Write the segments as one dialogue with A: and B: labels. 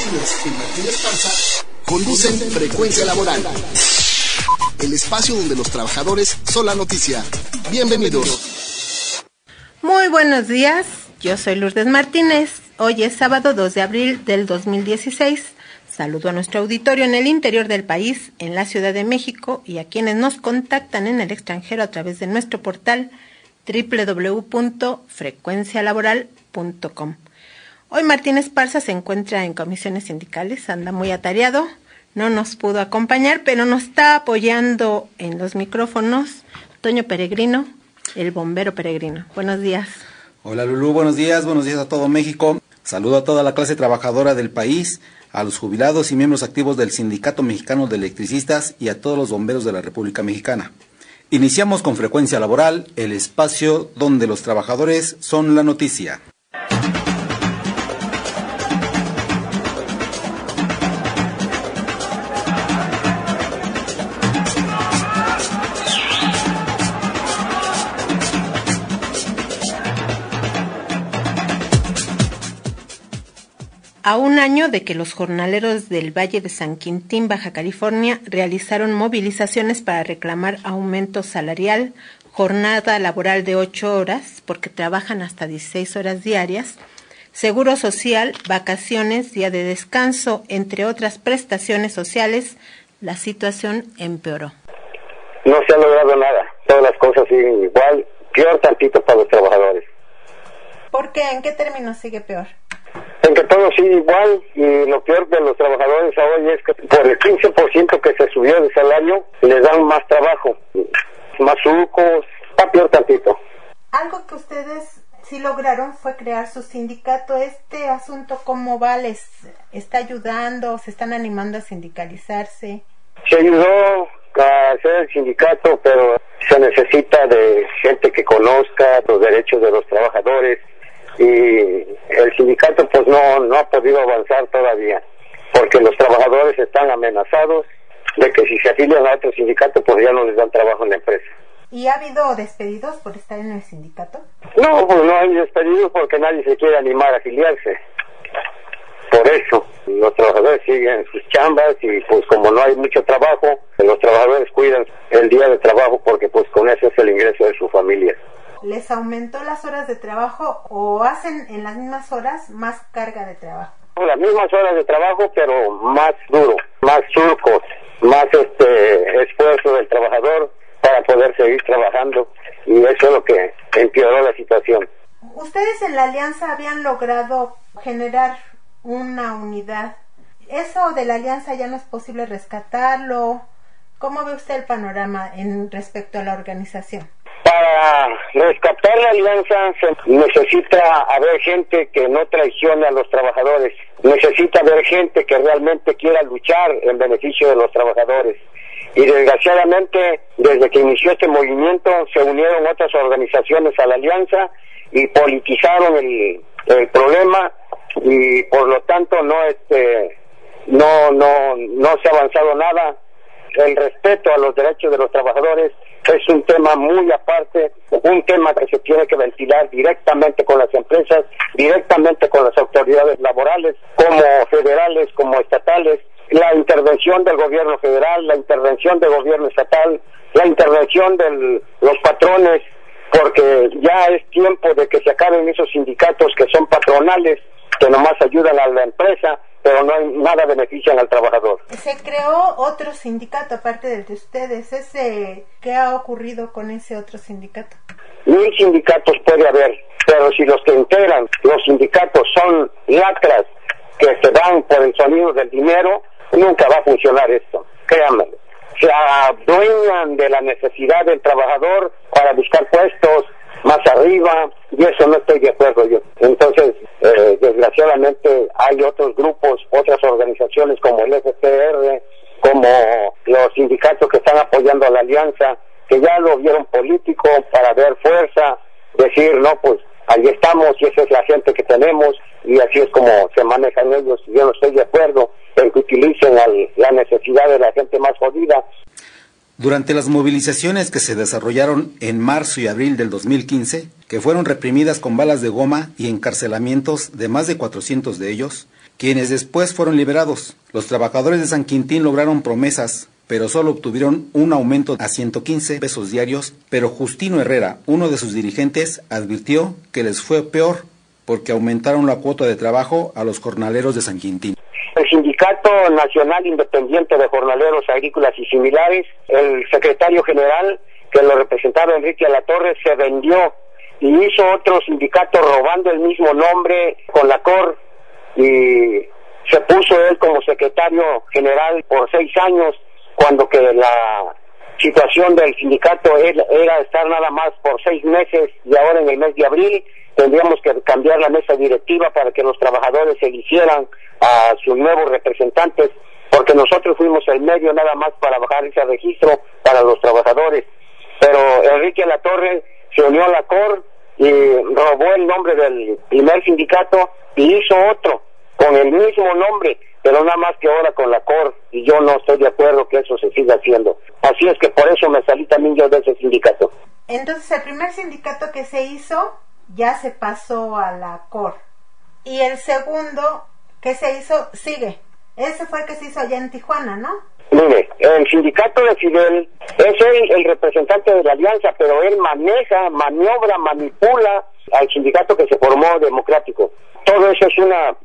A: Martínez y Martín Esparza conducen Frecuencia Laboral, el espacio donde los trabajadores son la noticia. Bienvenidos.
B: Muy buenos días, yo soy Lourdes Martínez. Hoy es sábado 2 de abril del 2016. Saludo a nuestro auditorio en el interior del país, en la Ciudad de México y a quienes nos contactan en el extranjero a través de nuestro portal www.frecuencialaboral.com. Hoy Martín Esparza se encuentra en comisiones sindicales, anda muy atareado, no nos pudo acompañar, pero nos está apoyando en los micrófonos Toño Peregrino, el bombero peregrino. Buenos días.
C: Hola Lulú, buenos días a todo México. Saludo a toda la clase trabajadora del país, a los jubilados y miembros activos del Sindicato Mexicano de Electricistas y a todos los bomberos de la República Mexicana. Iniciamos con Frecuencia Laboral, el espacio donde los trabajadores son la noticia.
B: A un año de que los jornaleros del Valle de San Quintín, Baja California, realizaron movilizaciones para reclamar aumento salarial, jornada laboral de 8 horas, porque trabajan hasta 16 horas diarias, seguro social, vacaciones, día de descanso, entre otras prestaciones sociales, la situación empeoró.
D: No se ha logrado nada, todas las cosas siguen igual, peor tantito para los trabajadores.
B: ¿Por qué? ¿En qué términos sigue peor?
D: En que todo sigue igual, y lo peor de los trabajadores hoy es que por el 15% que se subió de salario, les dan más trabajo, más surcos, está peor tantito.
B: Algo que ustedes sí lograron fue crear su sindicato. ¿Este asunto cómo va? ¿Les está ayudando? ¿Se están animando a sindicalizarse? Se
D: ayudó a hacer el sindicato, pero se necesita de gente que conozca los derechos de los trabajadores, y el sindicato pues no ha podido avanzar todavía, porque los trabajadores están amenazados de que si se afilian a otro sindicato pues ya no les dan trabajo en la empresa.
B: ¿Y ha habido despedidos por estar en el sindicato?
D: No, pues no hay despedidos porque nadie se quiere animar a afiliarse. Por eso, los trabajadores siguen sus chambas y pues como no hay mucho trabajo, los trabajadores cuidan el día de trabajo porque pues con eso es el ingreso de su familia.
B: ¿Les aumentó las horas de trabajo o hacen en las mismas horas más carga de trabajo?
D: Las mismas horas de trabajo, pero más duro, más surcos, más esfuerzo del trabajador para poder seguir trabajando, y eso es lo que empeoró la situación.
B: Ustedes en la alianza habían logrado generar una unidad. ¿Eso de la alianza ya no es posible rescatarlo? ¿Cómo ve usted el panorama en respecto a la organización?
D: Para rescatar la alianza se necesita haber gente que no traicione a los trabajadores, necesita haber gente que realmente quiera luchar en beneficio de los trabajadores. Y desgraciadamente, desde que inició este movimiento, se unieron otras organizaciones a la alianza y politizaron el problema, y por lo tanto no se ha avanzado nada. El respeto a los derechos de los trabajadores es un tema muy aparte, un tema que se tiene que ventilar directamente con las empresas, directamente con las autoridades laborales, como federales, como estatales, la intervención del gobierno federal, la intervención del gobierno estatal, la intervención de los patrones, porque ya es tiempo de que se acaben esos sindicatos que son patronales, que nomás ayudan a la empresa, pero no hay nada benefician al trabajador.
B: Se creó otro sindicato aparte del de ustedes. ¿Qué ha ocurrido con ese otro sindicato?
D: 1000 sindicatos puede haber, pero si los que integran los sindicatos son lacras que se dan por el sonido del dinero, nunca va a funcionar esto, créanme. Se adueñan de la necesidad del trabajador para buscar puestos más arriba, y eso no estoy de acuerdo yo. Entonces, desgraciadamente hay otros grupos, otras organizaciones como el FPR, como los sindicatos que están apoyando a la alianza, que ya lo vieron político para ver fuerza, decir, no, pues ahí estamos y esa es la gente que tenemos, y así es como se manejan ellos. Yo no estoy de acuerdo en que utilicen la necesidad de la gente más jodida.
C: Durante las movilizaciones que se desarrollaron en marzo y abril del 2015, que fueron reprimidas con balas de goma y encarcelamientos de más de 400 de ellos, quienes después fueron liberados, los trabajadores de San Quintín lograron promesas, pero solo obtuvieron un aumento a 115 pesos diarios, pero Justino Herrera, uno de sus dirigentes, advirtió que les fue peor porque aumentaron la cuota de trabajo a los jornaleros de San Quintín.
D: El Sindicato Nacional Independiente de Jornaleros Agrícolas y Similares, el secretario general que lo representaba Enrique Alatorre, se vendió y hizo otro sindicato robando el mismo nombre con la COR, y se puso él como secretario general por 6 años, cuando que la situación del sindicato era estar nada más por 6 meses, y ahora en el mes de abril tendríamos que cambiar la mesa directiva para que los trabajadores se eligieran a sus nuevos representantes, porque nosotros fuimos el medio nada más para bajar ese registro para los trabajadores. Pero Enrique Alatorre se unió a la COR y robó el nombre del primer sindicato y hizo otro con el mismo nombre, pero nada más que ahora con la COR, y yo no estoy de acuerdo que eso se siga haciendo. Así es que por eso me salí también yo de ese sindicato.
B: Entonces el primer sindicato que se hizo ya se pasó a la COR, y el segundo que se hizo sigue. Ese fue el que se hizo allá en Tijuana, ¿no?
D: Mire, el sindicato de Fidel es el representante de la alianza, pero él maniobra, manipula al sindicato que se formó democrático. Todo eso es una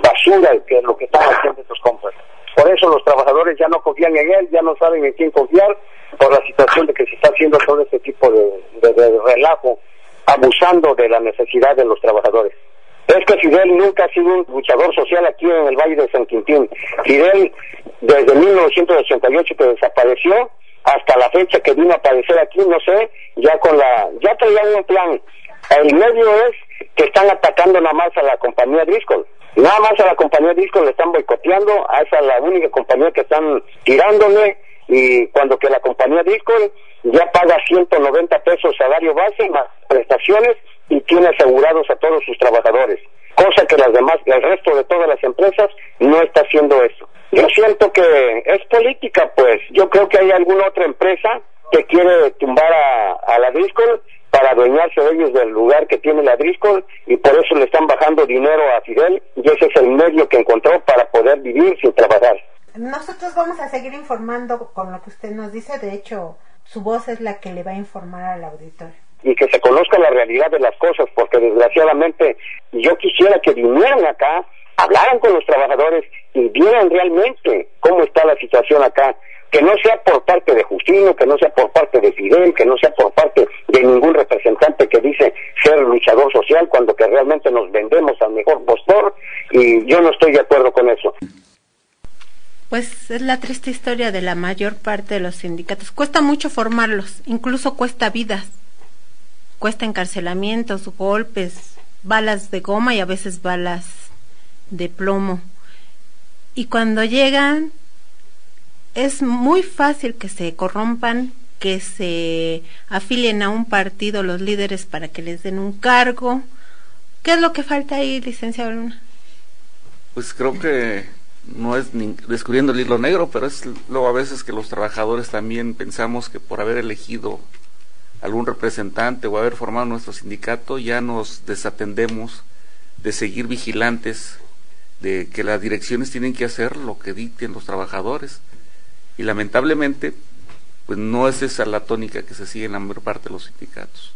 D: basura, que es lo que están haciendo estos compas. Por eso los trabajadores ya no confían en él, ya no saben en quién confiar, por la situación de que se está haciendo todo este tipo de relajo, abusando de la necesidad de los trabajadores. Es que Fidel nunca ha sido un luchador social aquí en el Valle de San Quintín. Fidel, desde 1988 que desapareció, hasta la fecha que vino a aparecer aquí, no sé, ya traían un plan. El medio es que están atacando nada más a la compañía Driscoll. Nada más a la compañía Driscoll le están boicoteando, a esa es la única compañía que están tirándole, y cuando que la compañía Driscoll ya paga 190 pesos salario base más prestaciones y tiene asegurados a todos sus trabajadores, cosa que las demás, el resto de todas las empresas no está haciendo eso. Yo siento que es política, pues. Yo creo que hay alguna otra empresa que quiere tumbar a la Driscoll para adueñarse de ellos del lugar que tiene la Driscoll, y por eso le están bajando dinero a Fidel, y ese es el medio que encontró para poder vivir sin trabajar.
B: Nosotros vamos a seguir informando con lo que usted nos dice. De hecho, su voz es la que le va a informar al auditorio.
D: Y que se conozca la realidad de las cosas, porque desgraciadamente yo quisiera que vinieran acá, hablaran con los trabajadores y vieran realmente cómo está la situación acá, que no sea por parte de Justino, que no sea por parte de Fidel, que no sea por parte de ningún representante que dice ser luchador social, cuando que realmente nos vendemos al mejor postor, y yo no estoy de acuerdo con eso.
B: Pues es la triste historia de la mayor parte de los sindicatos. Cuesta mucho formarlos, incluso cuesta vidas, cuesta encarcelamientos, golpes, balas de goma y a veces balas de plomo. Y cuando llegan es muy fácil que se corrompan, que se afilien a un partido los líderes para que les den un cargo. ¿Qué es lo que falta ahí, licenciado Luna?
E: Pues creo que no es descubriendo el hilo negro, pero es luego a veces que los trabajadores también pensamos que por haber elegido algún representante o haber formado nuestro sindicato ya nos desatendemos de seguir vigilantes de que las direcciones tienen que hacer lo que dicten los trabajadores, y lamentablemente pues no es esa la tónica que se sigue en la mayor parte de los sindicatos.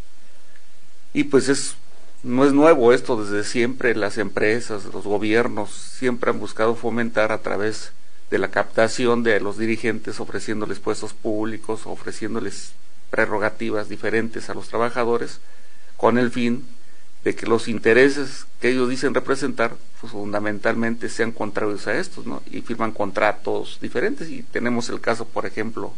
E: Y pues no es nuevo esto, desde siempre las empresas, los gobiernos siempre han buscado fomentar a través de la captación de los dirigentes, ofreciéndoles puestos públicos, ofreciéndoles prerrogativas diferentes a los trabajadores, con el fin de que los intereses que ellos dicen representar pues fundamentalmente sean contrarios a estos, ¿no? Y firman contratos diferentes, y tenemos el caso, por ejemplo,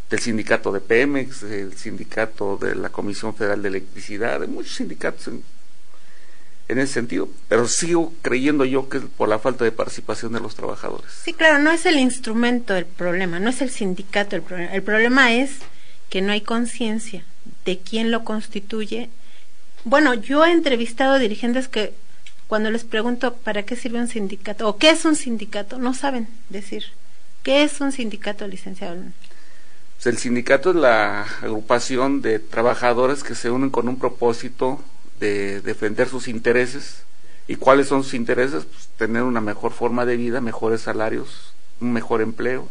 E: del sindicato de Pemex, el sindicato de la Comisión Federal de Electricidad, de muchos sindicatos en ese sentido, pero sigo creyendo yo que es por la falta de participación de los trabajadores.
B: Sí, claro, no es el instrumento el problema, no es el sindicato el problema es que no hay conciencia de quién lo constituye. Bueno, yo he entrevistado dirigentes que cuando les pregunto para qué sirve un sindicato o qué es un sindicato, no saben decir qué es un sindicato, licenciado.
E: Pues el sindicato es la agrupación de trabajadores que se unen con un propósito de defender sus intereses. ¿Y cuáles son sus intereses? Pues tener una mejor forma de vida, mejores salarios, un mejor empleo,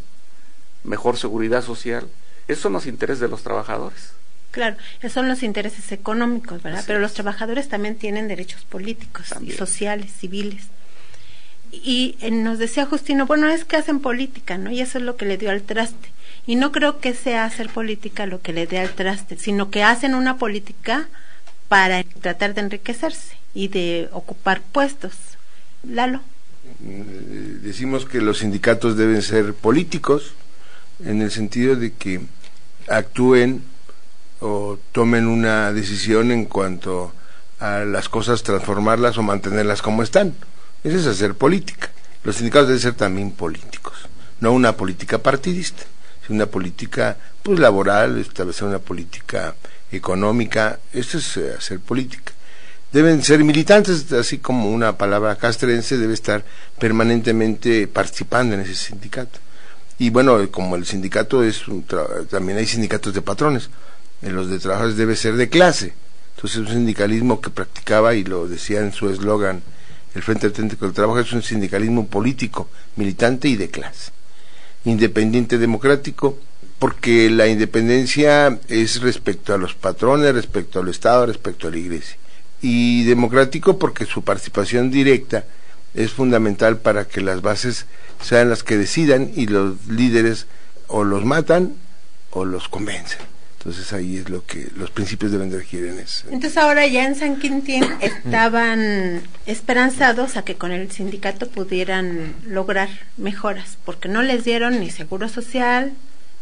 E: mejor seguridad social. Esos son los intereses de los trabajadores.
B: Claro, esos son los intereses económicos, ¿verdad? Pero los trabajadores también tienen derechos políticos y sociales, civiles. Y nos decía Justino, bueno, es que hacen política, ¿no? Y eso es lo que le dio al traste. Y no creo que sea hacer política lo que le dé al traste, sino que hacen una política para tratar de enriquecerse y de ocupar puestos. Lalo.
F: Decimos que los sindicatos deben ser políticos en el sentido de que actúen o tomen una decisión en cuanto a las cosas, transformarlas o mantenerlas como están. Eso es hacer política. Los sindicatos deben ser también políticos, no una política partidista, sino una política pues laboral, establecer una política económica. Eso es hacer política. Deben ser militantes, así como una palabra castrense, debe estar permanentemente participando en ese sindicato. Y bueno, como el sindicato también hay sindicatos de patrones, los de trabajadores debe ser de clase. Entonces un sindicalismo que practicaba, y lo decía en su eslogan, el Frente Auténtico del Trabajo, es un sindicalismo político, militante y de clase. Independiente democrático, porque la independencia es respecto a los patrones, respecto al Estado, respecto a la Iglesia. Y democrático porque su participación directa es fundamental para que las bases sean las que decidan, y los líderes o los matan o los convencen. Entonces ahí es lo que los principios deben de regir en eso.
B: Entonces ahora ya en San Quintín estaban esperanzados a que con el sindicato pudieran lograr mejoras, porque no les dieron ni seguro social,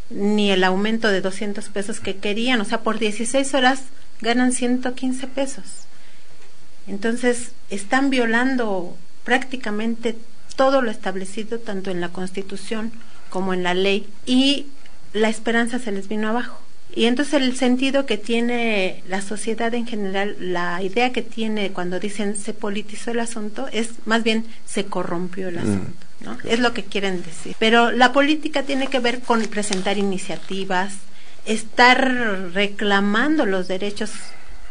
B: ni el aumento de 200 pesos que querían. O sea, por 16 horas ganan 115 pesos. Entonces están violando prácticamente todo lo establecido tanto en la Constitución como en la ley, y la esperanza se les vino abajo. Y entonces el sentido que tiene la sociedad en general, la idea que tiene cuando dicen se politizó el asunto, es más bien se corrompió el asunto, ¿no? Es lo que quieren decir. Pero la política tiene que ver con presentar iniciativas, estar reclamando los derechos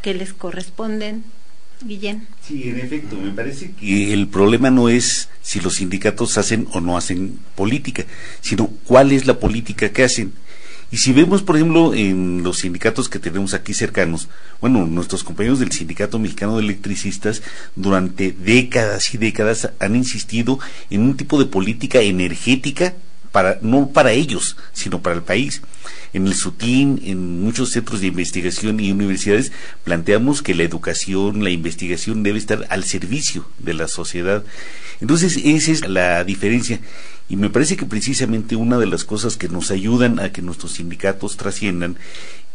B: que les corresponden. Guillén.
G: Sí, en efecto, me parece que el problema no es si los sindicatos hacen o no hacen política, sino cuál es la política que hacen. Y si vemos, por ejemplo, en los sindicatos que tenemos aquí cercanos, bueno, nuestros compañeros del Sindicato Mexicano de Electricistas durante décadas y décadas han insistido en un tipo de política energética no para ellos, sino para el país. En el SUTIN, en muchos centros de investigación y universidades, planteamos que la educación, la investigación debe estar al servicio de la sociedad. Entonces, esa es la diferencia. Y me parece que precisamente una de las cosas que nos ayudan a que nuestros sindicatos trasciendan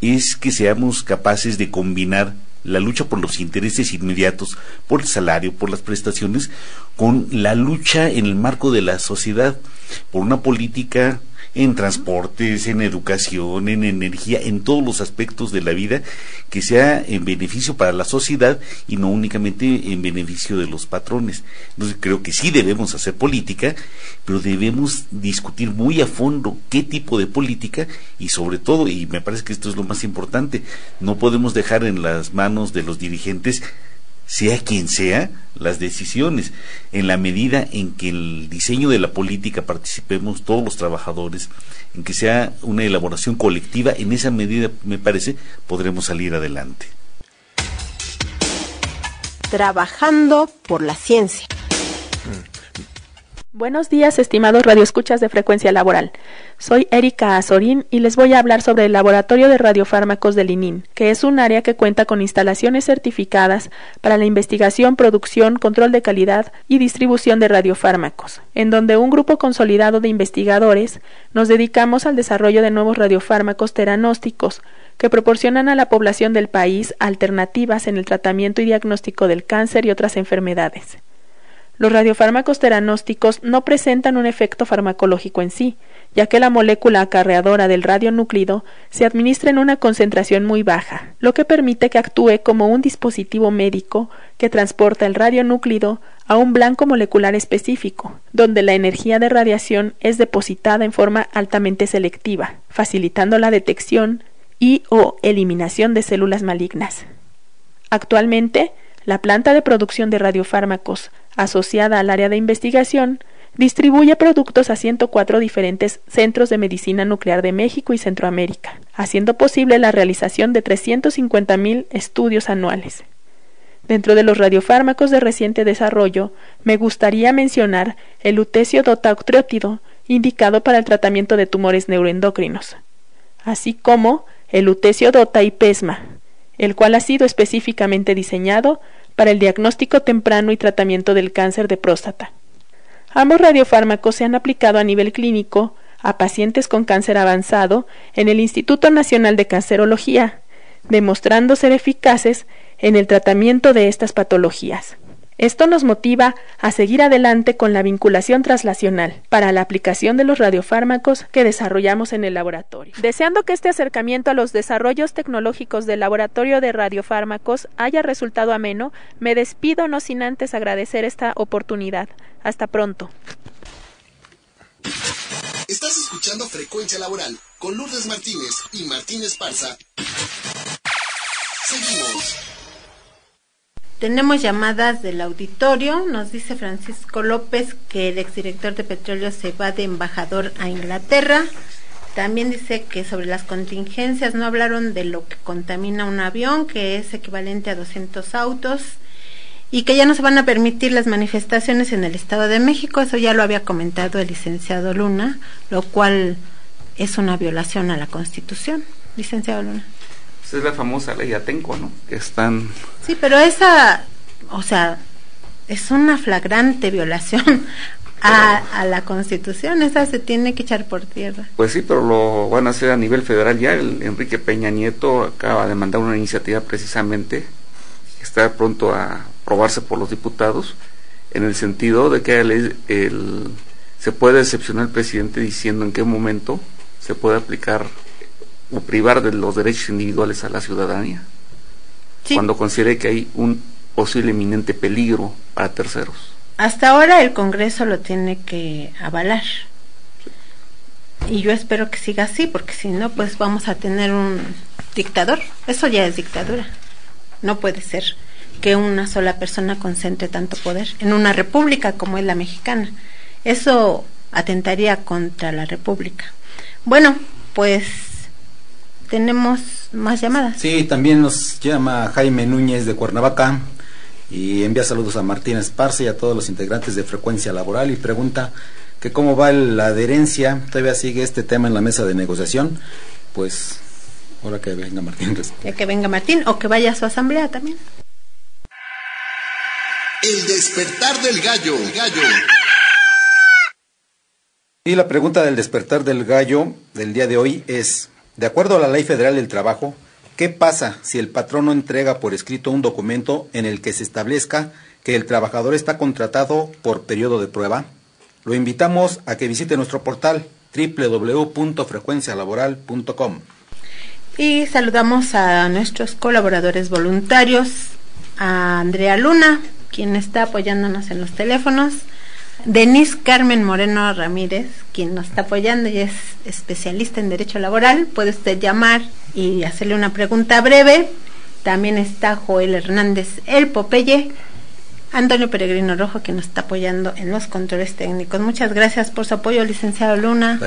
G: es que seamos capaces de combinar la lucha por los intereses inmediatos, por el salario, por las prestaciones, con la lucha en el marco de la sociedad, por una política en transportes, en educación, en energía, en todos los aspectos de la vida, que sea en beneficio para la sociedad y no únicamente en beneficio de los patrones. Entonces creo que sí debemos hacer política, pero debemos discutir muy a fondo qué tipo de política, y sobre todo, y me parece que esto es lo más importante, no podemos dejar en las manos de los dirigentes, sea quien sea, las decisiones. En la medida en que el diseño de la política participemos todos los trabajadores, en que sea una elaboración colectiva, en esa medida, me parece, podremos salir adelante.
B: Trabajando por la ciencia.
H: Buenos días, estimados radioescuchas de Frecuencia Laboral. Soy Erika Azorín y les voy a hablar sobre el Laboratorio de Radiofármacos del ININ, que es un área que cuenta con instalaciones certificadas para la investigación, producción, control de calidad y distribución de radiofármacos, en donde un grupo consolidado de investigadores nos dedicamos al desarrollo de nuevos radiofármacos teranósticos que proporcionan a la población del país alternativas en el tratamiento y diagnóstico del cáncer y otras enfermedades. Los radiofármacos teranósticos no presentan un efecto farmacológico en sí, ya que la molécula acarreadora del radionúclido se administra en una concentración muy baja, lo que permite que actúe como un dispositivo médico que transporta el radionúclido a un blanco molecular específico, donde la energía de radiación es depositada en forma altamente selectiva, facilitando la detección y o eliminación de células malignas. Actualmente, la planta de producción de radiofármacos, asociada al área de investigación, distribuye productos a 104 diferentes centros de medicina nuclear de México y Centroamérica, haciendo posible la realización de 350,000 estudios anuales. Dentro de los radiofármacos de reciente desarrollo, me gustaría mencionar el lutecio dotaoctreótido, indicado para el tratamiento de tumores neuroendocrinos, así como el lutecio dota ipesma, el cual ha sido específicamente diseñado para el diagnóstico temprano y tratamiento del cáncer de próstata. Ambos radiofármacos se han aplicado a nivel clínico a pacientes con cáncer avanzado en el Instituto Nacional de Cancerología, demostrando ser eficaces en el tratamiento de estas patologías. Esto nos motiva a seguir adelante con la vinculación translacional para la aplicación de los radiofármacos que desarrollamos en el laboratorio. Deseando que este acercamiento a los desarrollos tecnológicos del laboratorio de radiofármacos haya resultado ameno, me despido no sin antes agradecer esta oportunidad. Hasta pronto.
A: Estás escuchando Frecuencia Laboral con Lourdes Martínez y Martín Esparza. Seguimos.
B: Tenemos llamadas del auditorio. Nos dice Francisco López que el exdirector de Petróleo se va de embajador a Inglaterra. También dice que sobre las contingencias no hablaron de lo que contamina un avión, que es equivalente a 200 autos, y que ya no se van a permitir las manifestaciones en el Estado de México. Eso ya lo había comentado el licenciado Luna, lo cual es una violación a la Constitución. Licenciado Luna.
E: Esa es la famosa ley Atenco, ¿no? Que están...
B: Sí, pero esa, o sea, es una flagrante violación a la Constitución. Esa se tiene que echar por tierra.
E: Pues sí, pero lo van a hacer a nivel federal ya. El Enrique Peña Nieto acaba de mandar una iniciativa precisamente que está pronto a aprobarse por los diputados, en el sentido de que se puede excepcionar al presidente diciendo en qué momento se puede aplicar o privar de los derechos individuales a la ciudadanía, sí, cuando considere que hay un posible inminente peligro para terceros.
B: Hasta ahora el Congreso lo tiene que avalar, y yo espero que siga así, porque si no, pues vamos a tener un dictador. Eso ya es dictadura. No puede ser que una sola persona concentre tanto poder en una república como es la mexicana. Eso atentaría contra la república. Bueno, pues tenemos más llamadas.
C: Sí, también nos llama Jaime Núñez de Cuernavaca y envía saludos a Martín Esparza y a todos los integrantes de Frecuencia Laboral y pregunta que cómo va la adherencia. Todavía sigue este tema en la mesa de negociación. Pues ahora que venga Martín.
B: Ya que venga Martín, o que vaya a su asamblea también.
A: El despertar del gallo.
C: Y la pregunta del despertar del gallo del día de hoy es: de acuerdo a la Ley Federal del Trabajo, ¿qué pasa si el patrón no entrega por escrito un documento en el que se establezca que el trabajador está contratado por periodo de prueba? Lo invitamos a que visite nuestro portal www.frecuencialaboral.com.
B: Y saludamos a nuestros colaboradores voluntarios, a Andrea Luna, quien está apoyándonos en los teléfonos, Denise Carmen Moreno Ramírez, quien nos está apoyando y es especialista en derecho laboral. Puede usted llamar y hacerle una pregunta breve. También está Joel Hernández, el Popeye, Antonio Peregrino Rojo, quien nos está apoyando en los controles técnicos. Muchas gracias por su apoyo, licenciado Luna.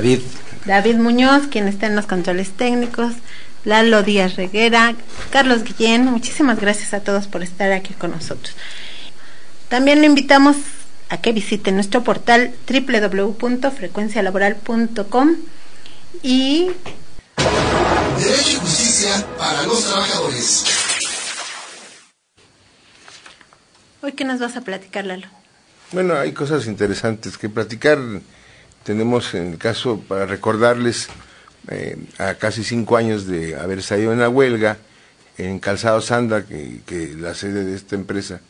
B: David Muñoz, quien está en los controles técnicos, Lalo Díaz Reguera, Carlos Guillén. Muchísimas gracias a todos por estar aquí con nosotros. También le invitamos a que visite nuestro portal www.frecuencialaboral.com y
A: Derecho y justicia para los trabajadores.
B: Hoy, ¿qué nos vas a platicar, Lalo?
F: Bueno, hay cosas interesantes que platicar. Tenemos en el caso, para recordarles, a casi 5 años de haber salido en la huelga en Calzado Sanda, que la sede de esta empresa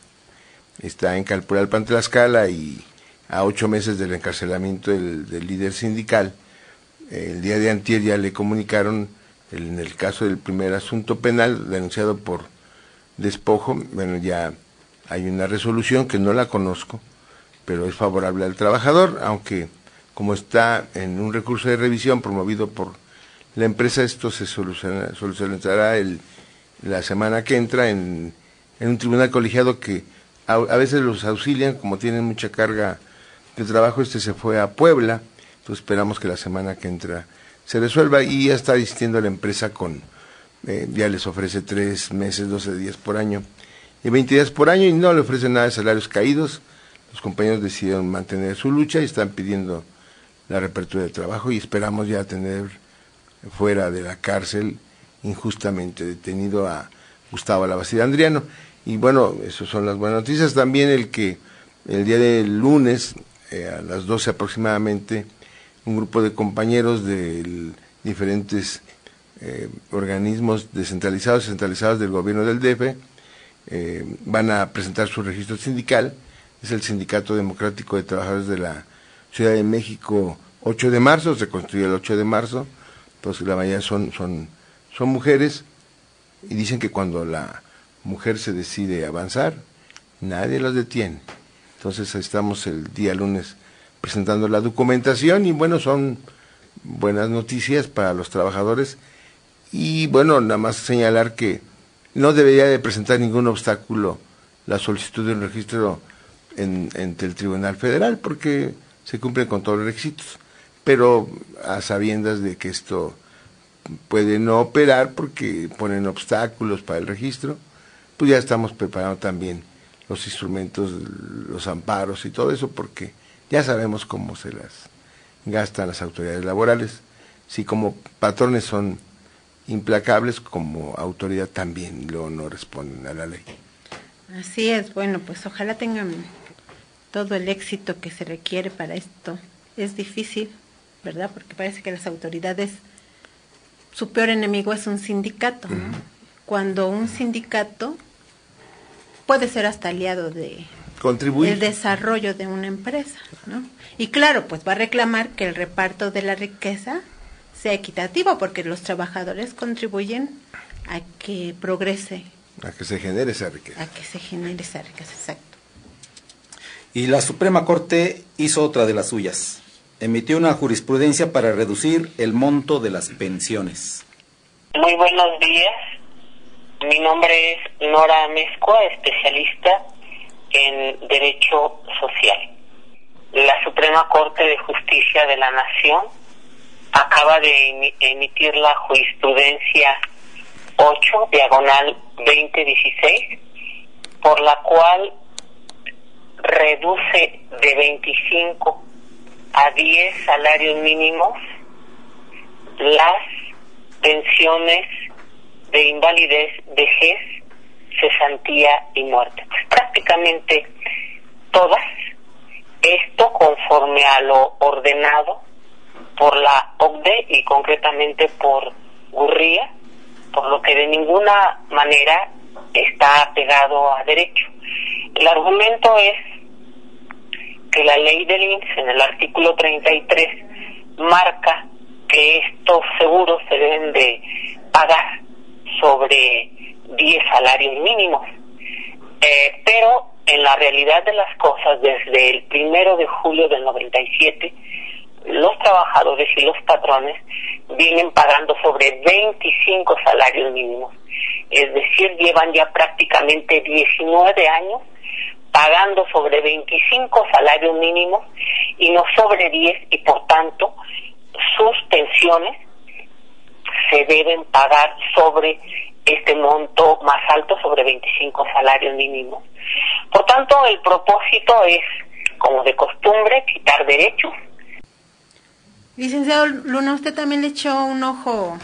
F: está en Calpulalpan, Tlaxcala, y a 8 meses del encarcelamiento del líder sindical. El día de antier ya le comunicaron, en el caso del primer asunto penal denunciado por despojo, bueno, ya hay una resolución que no la conozco, pero es favorable al trabajador, aunque como está en un recurso de revisión promovido por la empresa, esto se solucionará la semana que entra en un tribunal colegiado que a veces los auxilian, como tienen mucha carga de trabajo. Se fue a Puebla, entonces esperamos que la semana que entra se resuelva, y ya está insistiendo la empresa ya les ofrece 3 meses, 12 días por año y 20 días por año, y no le ofrecen nada de salarios caídos. Los compañeros decidieron mantener su lucha y están pidiendo la reapertura de trabajo, y esperamos ya tener fuera de la cárcel injustamente detenido a Gustavo Labastida Andriano. Y bueno, esas son las buenas noticias. También el día del lunes, a las 12 aproximadamente, un grupo de compañeros de diferentes organismos descentralizados y centralizados del gobierno del DF van a presentar su registro sindical. Es el Sindicato Democrático de Trabajadores de la Ciudad de México, 8 de marzo, se constituye el 8 de marzo, entonces la mayoría son mujeres, y dicen que cuando la mujer se decide avanzar, nadie los detiene. Entonces estamos el día lunes presentando la documentación, y bueno, son buenas noticias para los trabajadores. Y bueno, nada más señalar que no debería de presentar ningún obstáculo la solicitud de un registro ante el Tribunal Federal, porque se cumplen con todos los requisitos, pero a sabiendas de que esto puede no operar porque ponen obstáculos para el registro, pues ya estamos preparando también los instrumentos, los amparos y todo eso, porque ya sabemos cómo se las gastan las autoridades laborales. Si como patrones son implacables, como autoridad también no responden a la ley.
B: Así es. Bueno, pues ojalá tengan todo el éxito que se requiere para esto. Es difícil, ¿verdad? Porque parece que las autoridades, su peor enemigo es un sindicato, ¿no? Cuando un sindicato puede ser hasta aliado de
F: contribuir
B: el desarrollo de una empresa, ¿no? Y claro, pues va a reclamar que el reparto de la riqueza sea equitativo, porque los trabajadores contribuyen a que progrese,
F: a que se genere esa riqueza.
B: A que se genere esa riqueza, exacto.
C: Y la Suprema Corte hizo otra de las suyas. Emitió una jurisprudencia para reducir el monto de las pensiones.
I: Muy buenos días. Mi nombre es Nora Amezcua, especialista en Derecho Social. La Suprema Corte de Justicia de la Nación acaba de emitir la jurisprudencia 8/2016, por la cual reduce de 25 a 10 salarios mínimos las pensiones de invalidez, vejez, cesantía y muerte. Pues prácticamente todas, esto conforme a lo ordenado por la OCDE y concretamente por Gurría, por lo que de ninguna manera está apegado a derecho. El argumento es que la ley del INSS en el artículo 33 marca que estos seguros se deben de pagar sobre 10 salarios mínimos, pero en la realidad de las cosas, desde el 1 de julio del 97, los trabajadores y los patrones vienen pagando sobre 25 salarios mínimos, es decir, llevan ya prácticamente 19 años pagando sobre 25 salarios mínimos y no sobre 10, y por tanto sus pensiones se deben pagar sobre este monto más alto, sobre 25 salarios mínimos. Por tanto, el propósito es, como de costumbre, quitar derechos.
B: Licenciado Luna, usted también le echó un ojo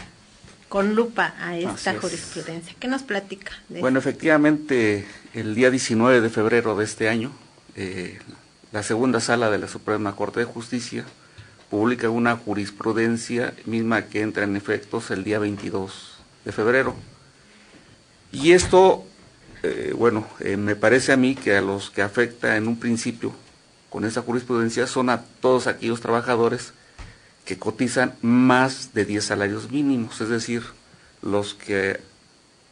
B: con lupa a esta jurisprudencia. ¿Qué nos platica?
E: Bueno, efectivamente, el día 19 de febrero de este año, la segunda sala de la Suprema Corte de Justicia publica una jurisprudencia misma que entra en efectos el día 22 de febrero. Y esto Me parece a mí que a los que afecta en un principio con esa jurisprudencia son a todos aquellos trabajadores que cotizan más de 10 salarios mínimos, es decir, los que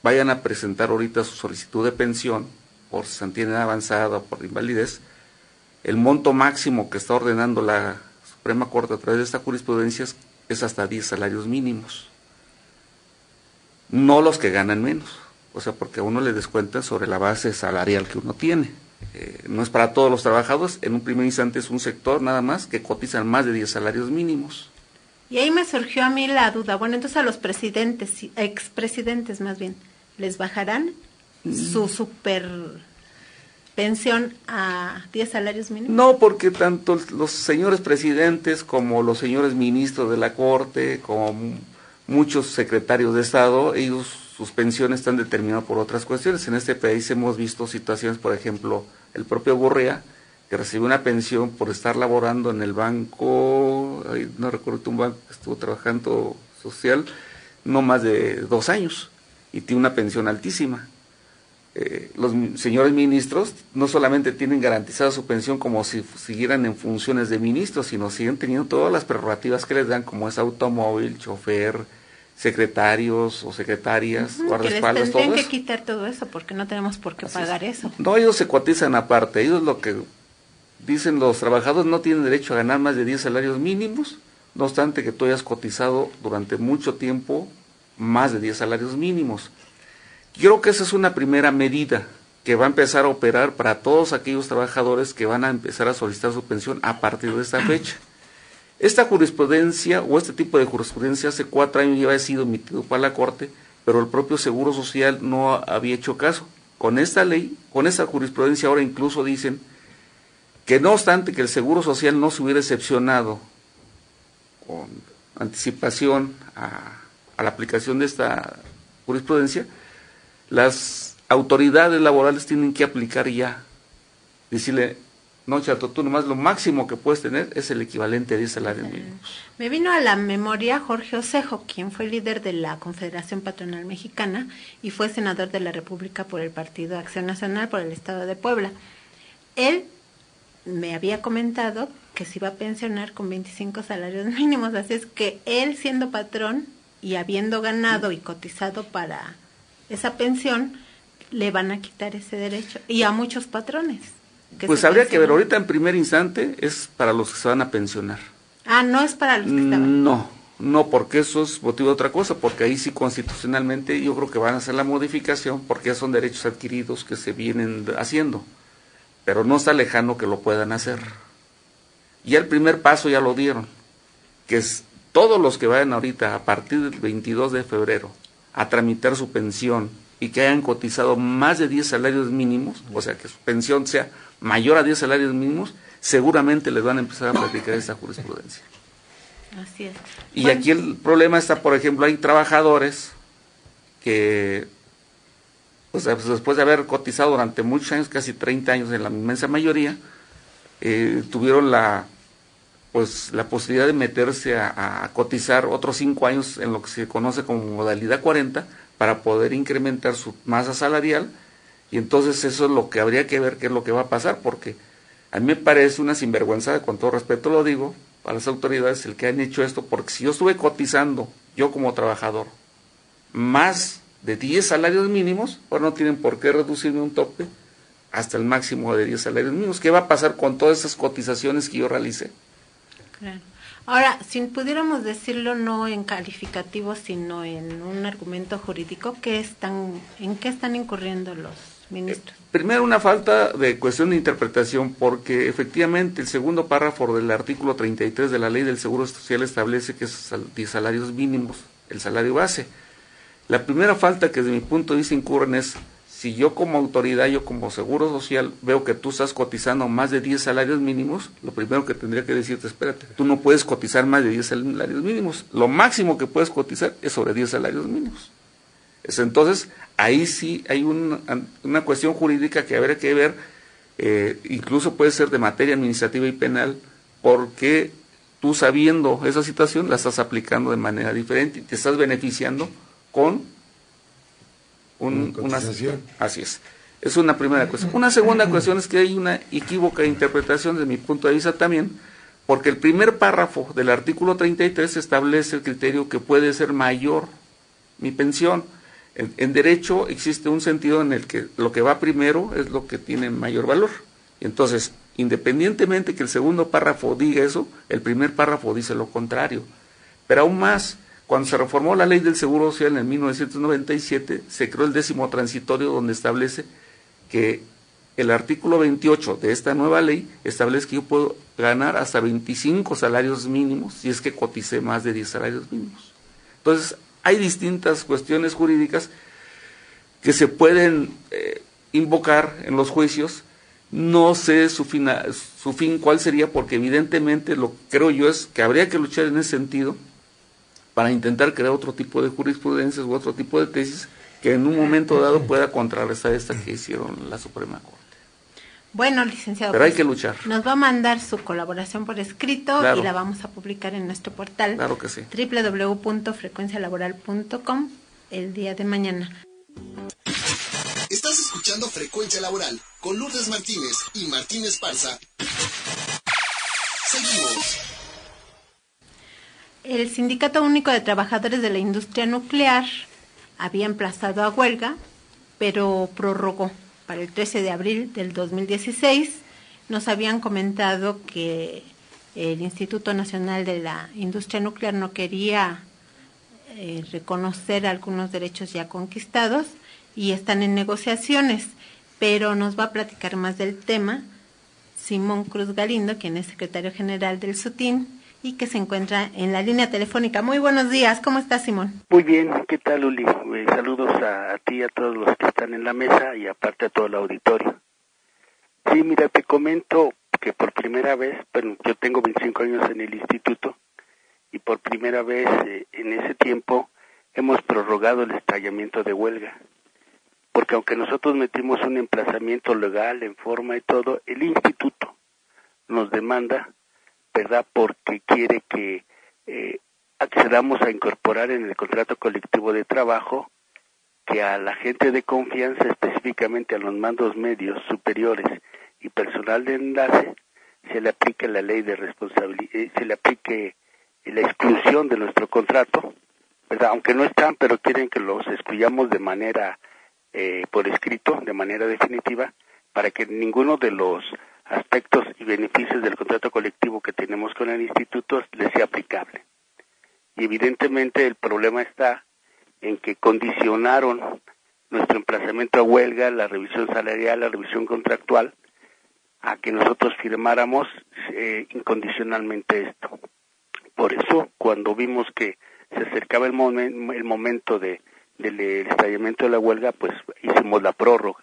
E: vayan a presentar ahorita su solicitud de pensión por cesantía en edad avanzada o por invalidez, el monto máximo que está ordenando la Suprema Corte a través de esta jurisprudencia es hasta 10 salarios mínimos, no los que ganan menos, o sea, porque a uno le descuentan sobre la base salarial que uno tiene. No es para todos los trabajadores, en un primer instante es un sector nada más que cotizan más de 10 salarios mínimos.
B: Y ahí me surgió a mí la duda, bueno, entonces a los presidentes, expresidentes más bien, ¿les bajarán su super pensión a 10 salarios mínimos?
E: No, porque tanto los señores presidentes como los señores ministros de la Corte, como muchos secretarios de Estado, ellos sus pensiones están determinadas por otras cuestiones. En este país hemos visto situaciones, por ejemplo, el propio Gurría, que recibió una pensión por estar laborando en el banco, no recuerdo, un banco que estuvo trabajando social, no más de 2 años, y tiene una pensión altísima. Los señores ministros no solamente tienen garantizada su pensión como si siguieran en funciones de ministros, sino siguen teniendo todas las prerrogativas que les dan, como es automóvil, chofer, secretarios o secretarias, guardaespaldas, todo eso.
B: Tendrían que quitar todo eso porque no tenemos por qué pagar eso.
E: No, ellos se cotizan aparte, ellos lo que dicen los trabajadores no tienen derecho a ganar más de 10 salarios mínimos, no obstante que tú hayas cotizado durante mucho tiempo más de 10 salarios mínimos. Yo creo que esa es una primera medida que va a empezar a operar para todos aquellos trabajadores que van a empezar a solicitar su pensión a partir de esta fecha. Esta jurisprudencia o este tipo de jurisprudencia hace 4 años ya había sido emitido para la Corte, pero el propio Seguro Social no había hecho caso. Con esta ley, con esta jurisprudencia ahora incluso dicen que no obstante que el Seguro Social no se hubiera excepcionado con anticipación a la aplicación de esta jurisprudencia, las autoridades laborales tienen que aplicar ya, decirle, no, chato, tú nomás lo máximo que puedes tener es el equivalente a 10 salarios mínimos.
B: Me vino a la memoria Jorge Osejo, quien fue líder de la Confederación Patronal Mexicana y fue senador de la República por el Partido Acción Nacional por el Estado de Puebla. Él me había comentado que se iba a pensionar con 25 salarios mínimos, así es que él siendo patrón y habiendo ganado y cotizado para esa pensión, le van a quitar ese derecho, y a muchos patrones.
E: Pues habría que ver, ahorita en primer instante es para los que se van a pensionar.
B: Ah, no es para los que estaban.
E: No, porque eso es motivo de otra cosa, porque ahí sí constitucionalmente yo creo que van a hacer la modificación, porque ya son derechos adquiridos que se vienen haciendo, pero no está lejano que lo puedan hacer. Ya el primer paso ya lo dieron, que es todos los que vayan ahorita a partir del 22 de febrero a tramitar su pensión y que hayan cotizado más de 10 salarios mínimos, o sea que su pensión sea mayor a 10 salarios mínimos, seguramente les van a empezar a practicar esta jurisprudencia.
B: Así es.
E: Y bueno, aquí el problema está, por ejemplo, hay trabajadores que pues después de haber cotizado durante muchos años, casi 30 años en la inmensa mayoría, tuvieron la posibilidad de meterse a cotizar otros 5 años en lo que se conoce como modalidad 40 para poder incrementar su masa salarial, y entonces eso es lo que habría que ver qué es lo que va a pasar, porque a mí me parece una sinvergüenza, con todo respeto lo digo, a las autoridades el que han hecho esto, porque si yo estuve cotizando, yo como trabajador, más de 10 salarios mínimos, pues no tienen por qué reducirme un tope hasta el máximo de 10 salarios mínimos. ¿Qué va a pasar con todas esas cotizaciones que yo realicé?
B: Claro. Ahora, si pudiéramos decirlo no en calificativo, sino en un argumento jurídico, ¿en qué están incurriendo los ministros?
E: Primero, una falta de cuestión de interpretación, porque efectivamente el segundo párrafo del artículo 33 de la Ley del Seguro Social establece que es 10 salarios mínimos, el salario base. La primera falta que desde mi punto de vista incurren es, si yo como autoridad, yo como Seguro Social, veo que tú estás cotizando más de 10 salarios mínimos, lo primero que tendría que decirte, espérate, tú no puedes cotizar más de 10 salarios mínimos, lo máximo que puedes cotizar es sobre 10 salarios mínimos. Entonces, ahí sí hay una cuestión jurídica que habría que ver, incluso puede ser de materia administrativa y penal, porque tú sabiendo esa situación la estás aplicando de manera diferente y te estás beneficiando con una
F: cotización.
E: Así es. Es una primera cuestión. Una segunda cuestión es que hay una equívoca interpretación desde mi punto de vista también, porque el primer párrafo del artículo 33 establece el criterio que puede ser mayor mi pensión. En derecho existe un sentido en el que lo que va primero es lo que tiene mayor valor. Entonces, independientemente que el segundo párrafo diga eso, el primer párrafo dice lo contrario. Pero aún más, cuando se reformó la ley del Seguro Social en 1997, se creó el 10º transitorio, donde establece que el artículo 28 de esta nueva ley establece que yo puedo ganar hasta 25 salarios mínimos si es que coticé más de 10 salarios mínimos. Entonces, hay distintas cuestiones jurídicas que se pueden invocar en los juicios. No sé su fin cuál sería, porque evidentemente lo que creo yo es que habría que luchar en ese sentido para intentar crear otro tipo de jurisprudencias u otro tipo de tesis que en un momento dado pueda contrarrestar esta que hicieron la Suprema Corte.
B: Bueno, licenciado,
E: pero hay que luchar.
B: Nos va a mandar su colaboración por escrito,
E: claro,
B: y la vamos a publicar en nuestro portal,
E: claro que sí,
B: www.frecuencialaboral.com el día de mañana.
A: Estás escuchando Frecuencia Laboral con Lourdes Martínez y Martín Esparza. Seguimos.
B: El Sindicato Único de Trabajadores de la Industria Nuclear había emplazado a huelga, pero prorrogó para el 13 de abril del 2016. Nos habían comentado que el Instituto Nacional de la Industria Nuclear no quería reconocer algunos derechos ya conquistados y están en negociaciones, pero nos va a platicar más del tema Simón Cruz Galindo, quien es secretario general del SUTIN y que se encuentra en la línea telefónica. Muy buenos días, ¿cómo estás, Simón?
J: Muy bien, ¿qué tal, Uli? Saludos a ti y a todos los que están en la mesa y aparte a todo el auditorio. Sí, mira, te comento que por primera vez, bueno, yo tengo 25 años en el instituto y por primera vez en ese tiempo hemos prorrogado el estallamiento de huelga. Porque aunque nosotros metimos un emplazamiento legal en forma y todo, el instituto nos demanda, ¿verdad?, porque quiere que accedamos a incorporar en el contrato colectivo de trabajo que a la gente de confianza, específicamente a los mandos medios, superiores y personal de enlace, se le aplique la ley de responsabilidad, se le aplique la exclusión de nuestro contrato, ¿verdad?, aunque no están, pero quieren que los excluyamos de manera por escrito, de manera definitiva, para que ninguno de los aspectos y beneficios del contrato colectivo que tenemos con el instituto les sea aplicable. Y evidentemente el problema está en que condicionaron nuestro emplazamiento a huelga, la revisión salarial, la revisión contractual, a que nosotros firmáramos incondicionalmente esto. Por eso, cuando vimos que se acercaba el momento del estallamiento de la huelga, pues hicimos la prórroga.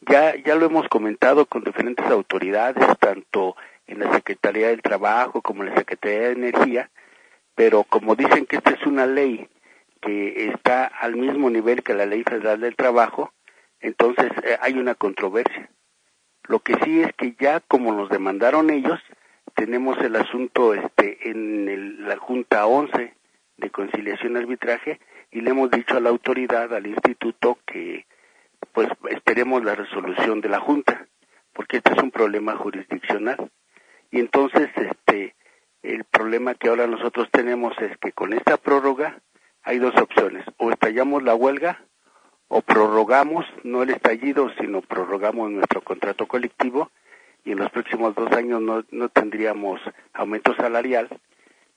J: Ya lo hemos comentado con diferentes autoridades, tanto en la Secretaría del Trabajo como en la Secretaría de Energía, pero como dicen que esta es una ley que está al mismo nivel que la Ley Federal del Trabajo, entonces hay una controversia. Lo que sí es que ya como nos demandaron ellos, tenemos el asunto en la Junta 11 de Conciliación y Arbitraje, y le hemos dicho a la autoridad, al instituto, que pues esperemos la resolución de la Junta, porque este es un problema jurisdiccional. Y entonces el problema que ahora nosotros tenemos es que con esta prórroga hay dos opciones: o estallamos la huelga o prorrogamos, no el estallido, sino prorrogamos nuestro contrato colectivo, y en los próximos 2 años no tendríamos aumento salarial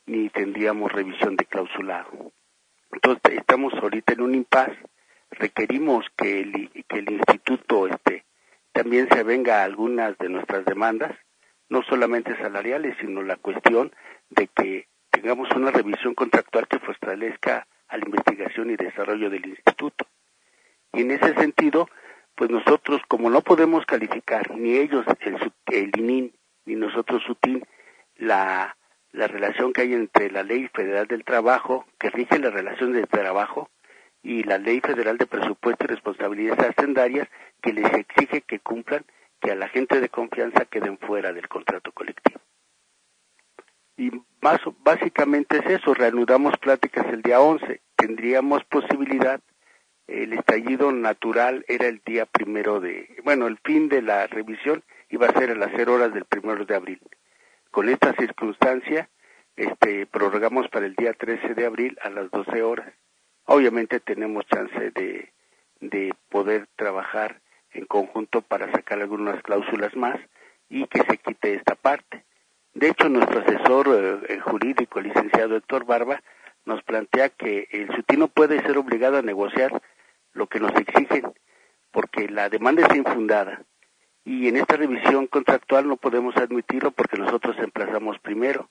J: ni tendríamos revisión de clausulado. Entonces estamos ahorita en un impasse. Requerimos que el instituto también se avenga a algunas de nuestras demandas, no solamente salariales, sino la cuestión de que tengamos una revisión contractual que fortalezca a la investigación y desarrollo del instituto. Y en ese sentido, pues nosotros, como no podemos calificar, ni ellos, el ININ, ni nosotros SUTIN, la relación que hay entre la Ley Federal del Trabajo, que rige las relaciones de trabajo, y la Ley Federal de Presupuesto y Responsabilidades Hacendarias, que les exige que cumplan, que a la gente de confianza queden fuera del contrato colectivo. Y básicamente es eso. Reanudamos pláticas el día 11. Tendríamos posibilidad, el estallido natural era el día el fin de la revisión iba a ser a las 0 horas del 1 de abril. Con esta circunstancia, prorrogamos para el día 13 de abril a las 12 horas. Obviamente tenemos chance de poder trabajar en conjunto para sacar algunas cláusulas más y que se quite esta parte. De hecho, nuestro asesor jurídico, el licenciado Héctor Barba, nos plantea que el SUTI no puede ser obligado a negociar lo que nos exigen, porque la demanda es infundada. Y en esta revisión contractual no podemos admitirlo porque nosotros emplazamos primero.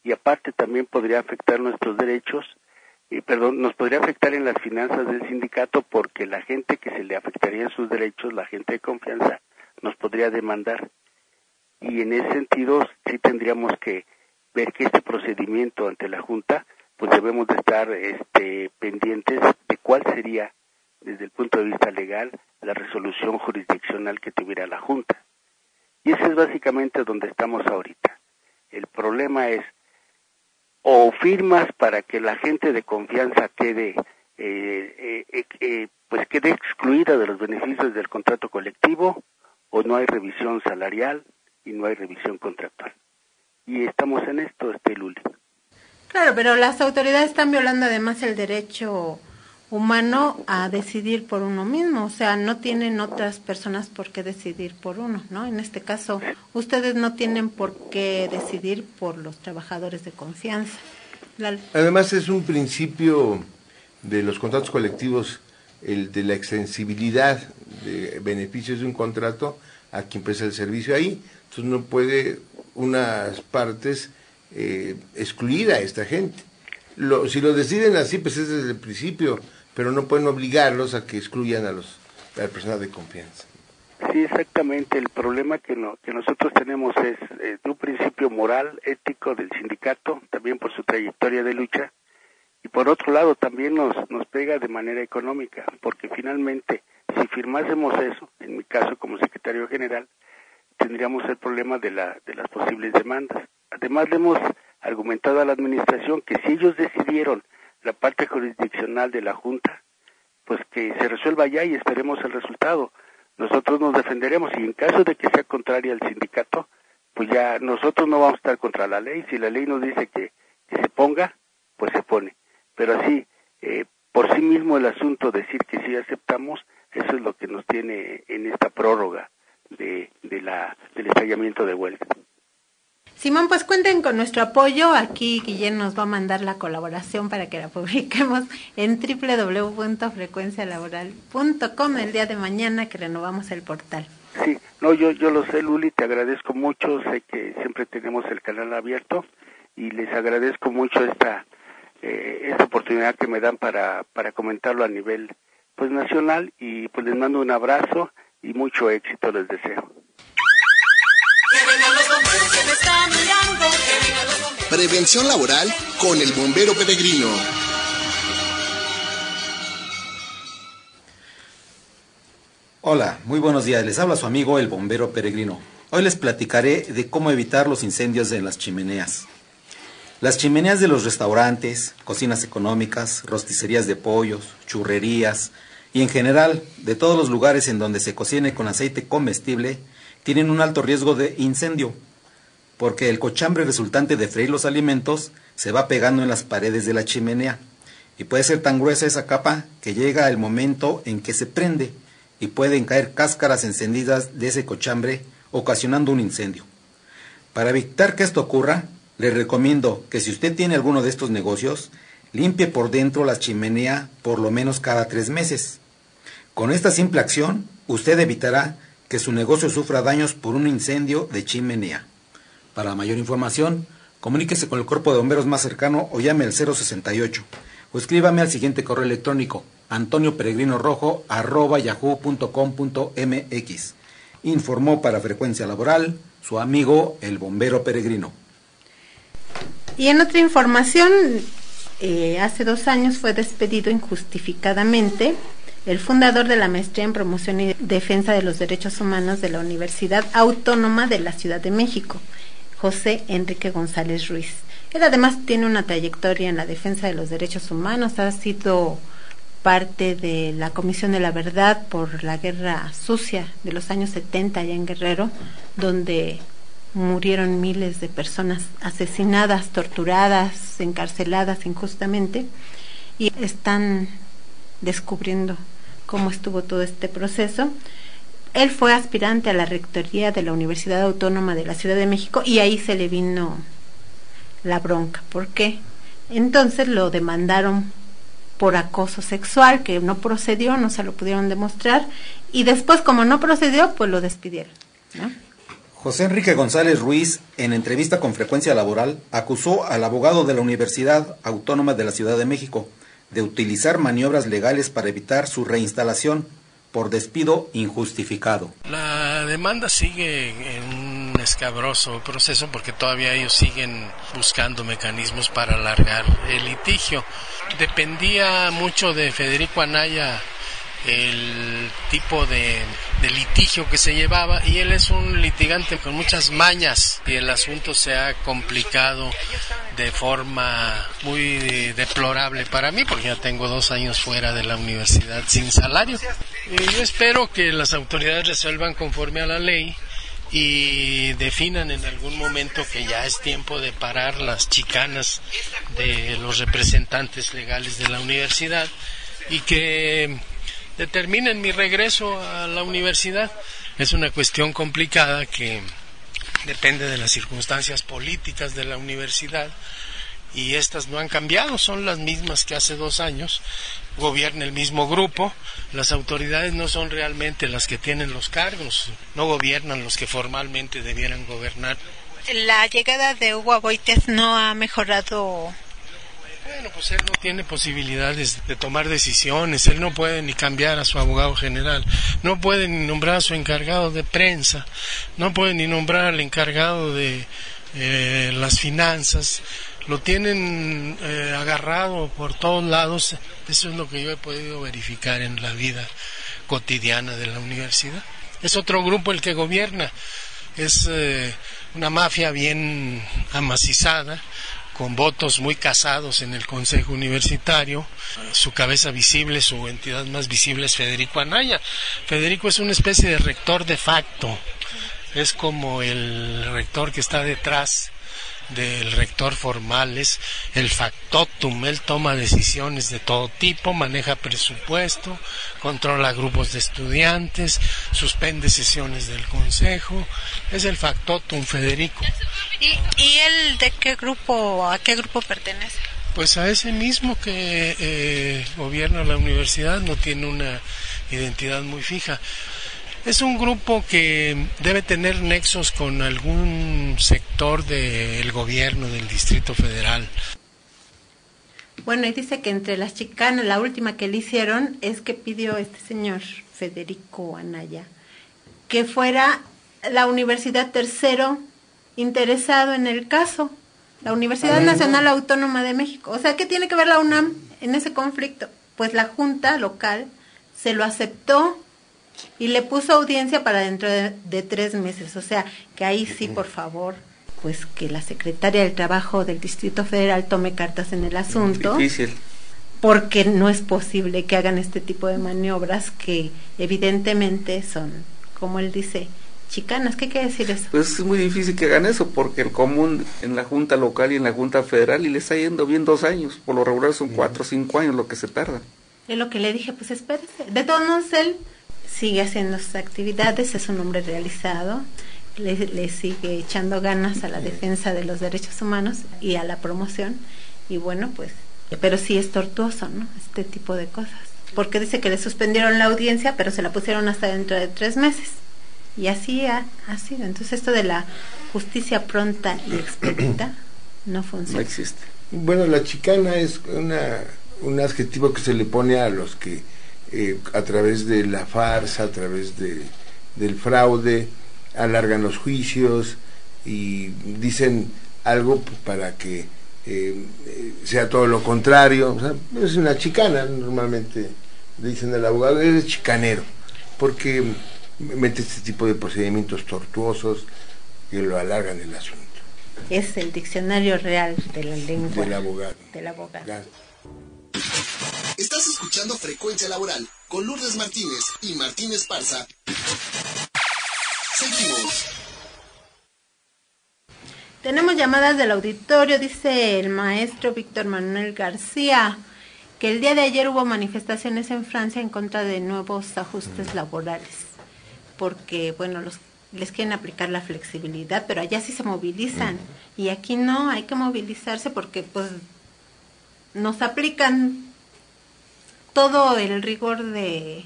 J: Y aparte también podría afectar nuestros derechos, nos podría afectar en las finanzas del sindicato porque la gente que se le afectaría en sus derechos, la gente de confianza, nos podría demandar. Y en ese sentido sí tendríamos que ver que este procedimiento ante la Junta, pues debemos de estar pendientes de cuál sería, desde el punto de vista legal, la resolución jurisdiccional que tuviera la Junta. Y ese es básicamente donde estamos ahorita. El problema es, o firmas para que la gente de confianza quede excluida de los beneficios del contrato colectivo, o no hay revisión salarial y no hay revisión contractual. Y estamos en esto, Luli.
B: Claro, pero las autoridades están violando además el derecho humano a decidir por uno mismo, o sea, no tienen otras personas por qué decidir por uno, ¿no? En este caso, ustedes no tienen por qué decidir por los trabajadores de confianza.
F: Además, es un principio de los contratos colectivos, el de la extensibilidad de beneficios de un contrato a quien presta el servicio ahí. Entonces no puede unas partes excluir a esta gente. Si lo deciden así, pues es desde el principio, pero no pueden obligarlos a que excluyan a la persona de confianza.
J: Sí, exactamente. El problema que nosotros tenemos es de un principio moral, ético del sindicato, también por su trayectoria de lucha, y por otro lado también nos pega de manera económica, porque finalmente, si firmásemos eso, en mi caso como secretario general, tendríamos el problema de las posibles demandas. Además, le hemos argumentado a la administración que si ellos decidieron la parte jurisdiccional de la Junta, pues que se resuelva ya y esperemos el resultado. Nosotros nos defenderemos y en caso de que sea contraria al sindicato, pues ya nosotros no vamos a estar contra la ley. Si la ley nos dice que se ponga, pues se pone. Pero así, por sí mismo el asunto, decir que sí aceptamos, eso es lo que nos tiene en esta prórroga del estallamiento de huelga.
B: Simón, pues cuenten con nuestro apoyo. Aquí Guillén nos va a mandar la colaboración para que la publiquemos en www.frecuencialaboral.com el día de mañana que renovamos el portal.
J: Sí, no, yo lo sé, Luli, te agradezco mucho, sé que siempre tenemos el canal abierto y les agradezco mucho esta oportunidad que me dan para comentarlo a nivel pues nacional y pues les mando un abrazo y mucho éxito les deseo.
A: Prevención laboral con el bombero peregrino.
C: Hola, muy buenos días. Les habla su amigo el bombero peregrino. Hoy les platicaré de cómo evitar los incendios en las chimeneas. Las chimeneas de los restaurantes, cocinas económicas, rosticerías de pollos, churrerías y en general de todos los lugares en donde se cocine con aceite comestible tienen un alto riesgo de incendio, porque el cochambre resultante de freír los alimentos se va pegando en las paredes de la chimenea y puede ser tan gruesa esa capa que llega el momento en que se prende y pueden caer cáscaras encendidas de ese cochambre ocasionando un incendio. Para evitar que esto ocurra, le recomiendo que si usted tiene alguno de estos negocios, limpie por dentro la chimenea por lo menos cada 3 meses. Con esta simple acción, usted evitará que su negocio sufra daños por un incendio de chimenea. Para mayor información, comuníquese con el cuerpo de bomberos más cercano o llame al 068 o escríbame al siguiente correo electrónico antonioperegrinorojo@yahoo.com.mx. Informó para Frecuencia Laboral su amigo el bombero peregrino.
B: Y en otra información, hace 2 años fue despedido injustificadamente el fundador de la Maestría en Promoción y Defensa de los Derechos Humanos de la Universidad Autónoma de la Ciudad de México, José Enrique González Ruiz. Él además tiene una trayectoria en la defensa de los derechos humanos, ha sido parte de la Comisión de la Verdad por la Guerra Sucia de los años 70 allá en Guerrero, donde murieron miles de personas asesinadas, torturadas, encarceladas injustamente, y están descubriendo cómo estuvo todo este proceso. Él fue aspirante a la rectoría de la Universidad Autónoma de la Ciudad de México y ahí se le vino la bronca. ¿Por qué? Entonces lo demandaron por acoso sexual, que no procedió, no se lo pudieron demostrar, y después, como no procedió, pues lo despidieron, ¿no?
C: José Enrique González Ruiz, en entrevista con Frecuencia Laboral, acusó al abogado de la Universidad Autónoma de la Ciudad de México de utilizar maniobras legales para evitar su reinstalación por despido injustificado.
K: La demanda sigue en un escabroso proceso porque todavía ellos siguen buscando mecanismos para alargar el litigio. Dependía mucho de Federico Anaya el tipo de litigio que se llevaba, y él es un litigante con muchas mañas y el asunto se ha complicado de forma muy deplorable para mí, porque ya tengo 2 años fuera de la universidad sin salario. Yo espero que las autoridades resuelvan conforme a la ley y definan en algún momento que ya es tiempo de parar las chicanas de los representantes legales de la universidad y que determinen mi regreso a la universidad. Es una cuestión complicada que depende de las circunstancias políticas de la universidad, y estas no han cambiado, son las mismas que hace 2 años, gobierna el mismo grupo, las autoridades no son realmente las que tienen los cargos, no gobiernan los que formalmente debieran gobernar.
B: La llegada de Hugo Aboites no ha mejorado.
K: Bueno, pues él no tiene posibilidades de tomar decisiones, él no puede ni cambiar a su abogado general, no puede ni nombrar a su encargado de prensa, no puede ni nombrar al encargado de las finanzas, lo tienen agarrado por todos lados. Eso es lo que yo he podido verificar en la vida cotidiana de la universidad. Es otro grupo el que gobierna, es una mafia bien amacizada, con votos muy casados en el Consejo Universitario. Su cabeza visible, su entidad más visible es Federico Anaya. Federico es una especie de rector de facto, es como el rector que está detrás del rector formal, es el factotum. Él toma decisiones de todo tipo, maneja presupuesto, controla grupos de estudiantes, suspende sesiones del consejo, es el factotum Federico.
B: ¿Y él de qué grupo, a qué grupo pertenece?
K: Pues a ese mismo que gobierna la universidad, no tiene una identidad muy fija. Es un grupo que debe tener nexos con algún sector del gobierno del Distrito Federal.
B: Bueno, y dice que entre las chicanas, la última que le hicieron es que pidió este señor Federico Anaya que fuera la universidad tercero interesado en el caso, la Universidad Nacional Autónoma de México. O sea, ¿qué tiene que ver la UNAM en ese conflicto? Pues la Junta local se lo aceptó y le puso audiencia para dentro de 3 meses. O sea, que ahí sí, por favor, pues que la secretaria del Trabajo del Distrito Federal tome cartas en el asunto.
E: Difícil.
B: Porque no es posible que hagan este tipo de maniobras que evidentemente son, como él dice, chicanas. ¿Qué quiere decir eso?
E: Pues es muy difícil que hagan eso, porque el común en la Junta local y en la Junta federal, y le está yendo bien 2 años, por lo regular son 4 o 5 años lo que se tarda.
B: Es lo que le dije, pues espérese. De todos modos, él sigue haciendo sus actividades, es un hombre realizado, le sigue echando ganas a la defensa de los derechos humanos y a la promoción, y bueno, pues, pero sí es tortuoso, ¿no? Este tipo de cosas, porque dice que le suspendieron la audiencia, pero se la pusieron hasta dentro de 3 meses, y así ha sido. Entonces esto de la justicia pronta y expedita no funciona.
E: No existe.
F: Bueno, la chicana es un adjetivo que se le pone a los que a través de la farsa, a través del fraude, alargan los juicios y dicen algo para que sea todo lo contrario. O sea, es una chicana. Normalmente le dicen al abogado, eres chicanero, porque mete este tipo de procedimientos tortuosos que lo alargan el asunto.
B: Es el diccionario real de la lengua
F: del abogado.
B: Del abogado.
F: Claro.
A: Estás Estás escuchando Frecuencia Laboral con Lourdes Martínez y Martín Esparza. Seguimos.
B: Tenemos llamadas del auditorio, dice el maestro Víctor Manuel García, que el día de ayer hubo manifestaciones en Francia en contra de nuevos ajustes laborales, porque, bueno, les quieren aplicar la flexibilidad, pero allá sí se movilizan, y aquí no, hay que movilizarse porque, pues, nos aplican todo el rigor del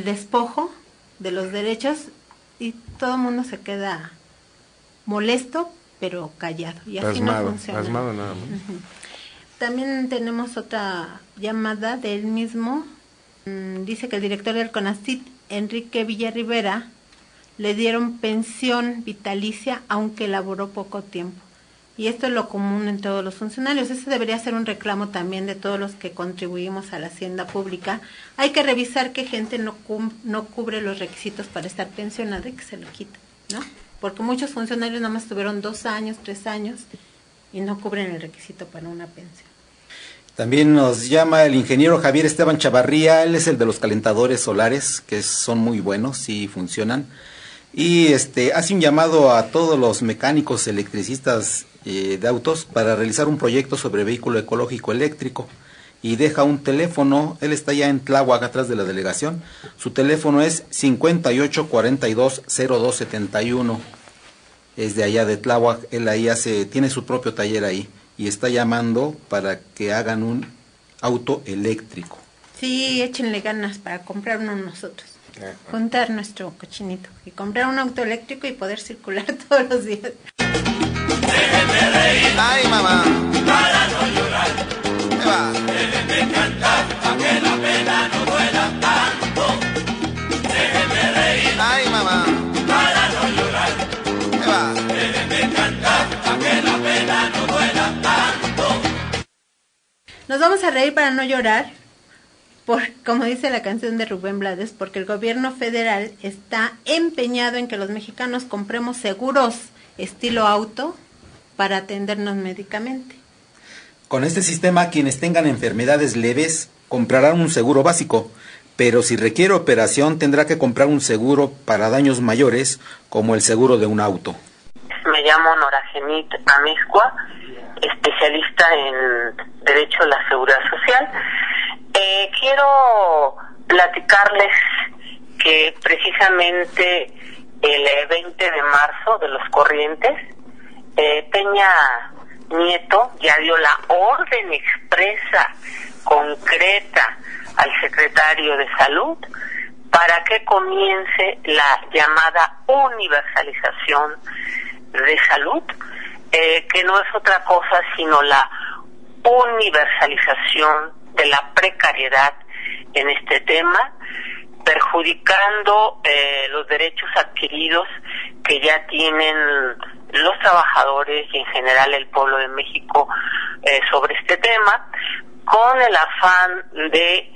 B: despojo de los derechos y todo el mundo se queda molesto, pero callado, y así no funciona.
F: Pasmado nada más.
B: También tenemos otra llamada del mismo. Dice que el director del CONACYT, Enrique Villarribera, le dieron pensión vitalicia aunque laboró poco tiempo. Y esto es lo común en todos los funcionarios. Ese debería ser un reclamo también de todos los que contribuimos a la hacienda pública. Hay que revisar que gente no cubre los requisitos para estar pensionada y que se lo quita, ¿no? Porque muchos funcionarios nada más tuvieron 2 años, 3 años y no cubren el requisito para una pensión.
C: También nos llama el ingeniero Javier Esteban Chavarría, él es el de los calentadores solares, que son muy buenos, sí funcionan. Y hace un llamado a todos los mecánicos electricistas de autos para realizar un proyecto sobre vehículo ecológico eléctrico. Y deja un teléfono, él está ya en Tláhuac, atrás de la delegación. Su teléfono es 58420271. Es de allá de Tláhuac, él ahí tiene su propio taller ahí. Y está llamando para que hagan un auto eléctrico.
B: Sí, échenle ganas para comprar uno nosotros. Juntar nuestro cochinito y comprar un auto eléctrico y poder circular todos los días.
L: Déjenme reír,
M: ay mamá,
L: para no llorar.
M: ¿Qué va?
L: Déjenme cantar, para que la pena no duela tanto. Déjenme reír,
M: ay mamá,
L: para no llorar.
M: ¿Qué va?
L: Déjenme cantar, para que la pena no duela tanto.
B: Nos vamos a reír para no llorar. Como dice la canción de Rubén Blades, porque el gobierno federal está empeñado en que los mexicanos compremos seguros estilo auto para atendernos médicamente.
C: Con este sistema, quienes tengan enfermedades leves comprarán un seguro básico, pero si requiere operación tendrá que comprar un seguro para daños mayores, como el seguro de un auto.
I: Me llamo Nora Genit Amizcua, especialista en Derecho a la Seguridad Social. Quiero platicarles que precisamente el 20 de marzo de los corrientes, Peña Nieto ya dio la orden expresa, concreta, al secretario de Salud para que comience la llamada universalización de salud, que no es otra cosa sino la universalización de la precariedad en este tema, perjudicando los derechos adquiridos que ya tienen los trabajadores y en general el pueblo de México sobre este tema, con el afán de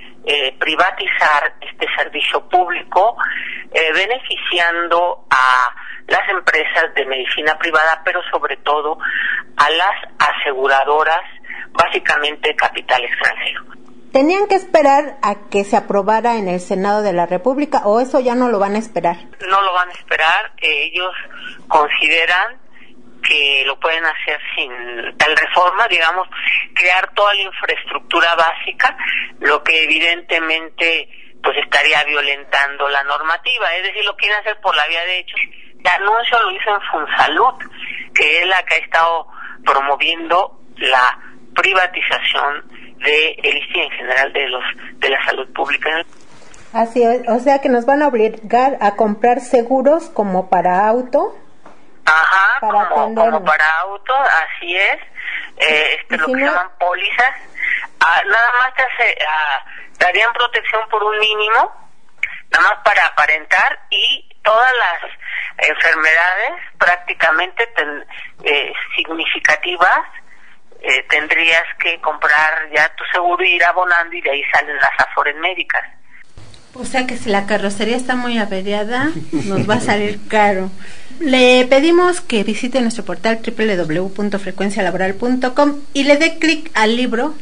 I: privatizar este servicio público, beneficiando a las empresas de medicina privada, pero sobre todo a las aseguradoras, básicamente capital extranjero.
B: ¿Tenían que esperar a que se aprobara en el Senado de la República o eso ya no lo van a esperar?
I: No lo van a esperar, ellos consideran que lo pueden hacer sin tal reforma, digamos, crear toda la infraestructura básica, lo que evidentemente pues estaría violentando la normativa, es decir, lo quieren hacer por la vía de hechos. El anuncio lo hizo en Funsalud, que es la que ha estado promoviendo la privatización del ISSSTE en general de la salud pública.
B: Así es, o sea que nos van a obligar a comprar seguros como para auto.
I: Ajá, como para auto, así es. Lo que llaman pólizas. Nada más darían protección por un mínimo, nada más para aparentar, y todas las enfermedades prácticamente significativas tendrías que comprar ya tu seguro y ir abonando, y de ahí salen las afores médicas.
B: O sea que si la carrocería está muy averiada, nos va a salir caro. Le pedimos que visite nuestro portal www.frecuencialaboral.com y le dé clic al libro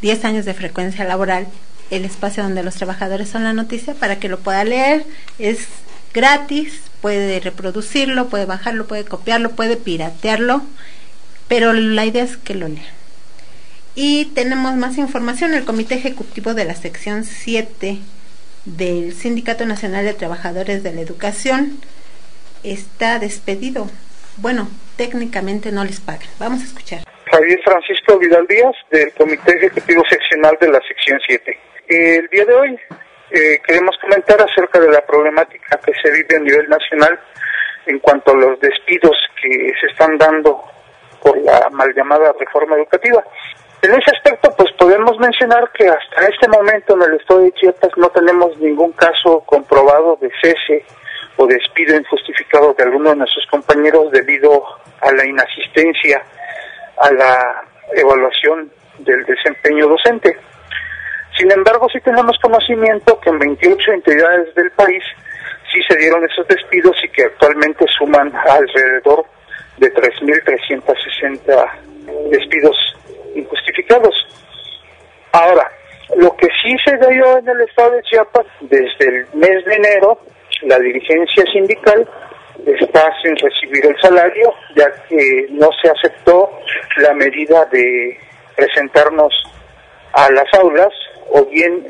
B: 10 años de frecuencia laboral, el espacio donde los trabajadores son la noticia, para que lo pueda leer. Es gratis, puede reproducirlo, puede bajarlo, puede copiarlo, puede piratearlo, pero la idea es que lo lean. Y tenemos más información. El Comité Ejecutivo de la Sección 7 del Sindicato Nacional de Trabajadores de la Educación está despedido. Bueno, técnicamente no les pagan. Vamos a escuchar.
N: Javier Francisco Vidal Díaz, del Comité Ejecutivo Seccional de la Sección 7. El día de hoy queremos comentar acerca de la problemática que se vive a nivel nacional en cuanto a los despidos que se están dando por la mal llamada reforma educativa. En ese aspecto, pues podemos mencionar que hasta este momento en el estado de Chiapas no tenemos ningún caso comprobado de cese o despido injustificado de alguno de nuestros compañeros debido a la inasistencia a la evaluación del desempeño docente. Sin embargo, sí tenemos conocimiento que en 28 entidades del país sí se dieron esos despidos y que actualmente suman alrededor de 3.360 despidos injustificados. Ahora, lo que sí se dio en el estado de Chiapas, desde el mes de enero, la dirigencia sindical está sin recibir el salario, ya que no se aceptó la medida de presentarnos a las aulas o bien